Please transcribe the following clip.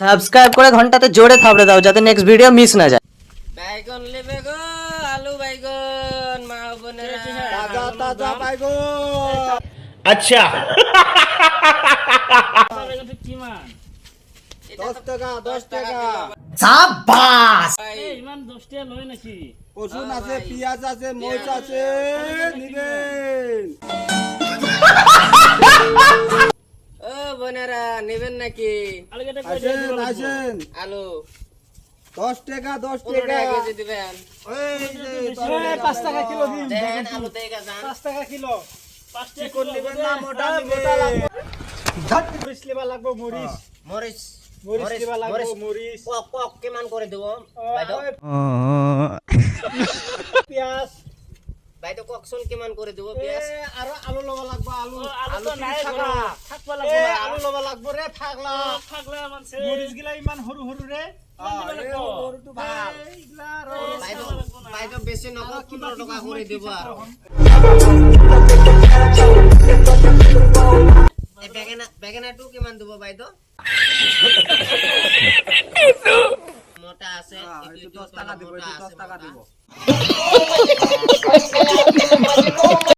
Subscribe করে ঘন্টাতে জোরে থাবড়ে দাও যাতে নেক্সট ভিডিও মিস না যায়। বাইগন নেবে গো, আলু বাইগন, মা বোনেরা তাজা তাজা বাইগন। अच्छा 10 টাকা 10 টাকা। সাবাস। ইমান 10 টাকা লয় নাকি? রসুন আছে, পেঁয়াজ আছে, মরিচ আছে, নিবেন। ও বোনেরা নেবেন নাকি? আলুটা কই আসেন দিবেন? আসেন। আলু 10 টাকা 10 15 টাকা। টাকা কেজি দিবেন। এই যে 5 টাকা কিলো দিন। দেন আলু থেকে যান। 5 টাকা কিলো। 5 টাকা কোন নেবেন না মোটা মোটা লাগবে। নেবেন। মরিচ লেবা লাগবে মরিচ। মরিচ মরিচ লেবা লাগবে মরিচ। কক কক কিমান করে দেব বাইদেউ? পেঁয়াজ। বাইদেউ ককচোন কিমান করে দেব পেঁয়াজ? আৰু আলু ল'ব লাগব আলু। আলু তো নাই থাকা। ঘৰত। থাকবা লাগবে এই না। আলু ল'ব লাগব ৰে থাকলা। থাকলে মানছে। মৰিচ গিলা ইমান সৰু সৰু ৰে। সৰুটো ভাল। এইগিলা আৰু বাইদেউ বেছি নকওঁ, 15 টকা কৰি দিব আৰু। এই বেঙেনাটো কিমান দিব বাইদেউ? মোটা আছে, এইটো 10 টাকা দিব, এইটো 10 টাকা দিব।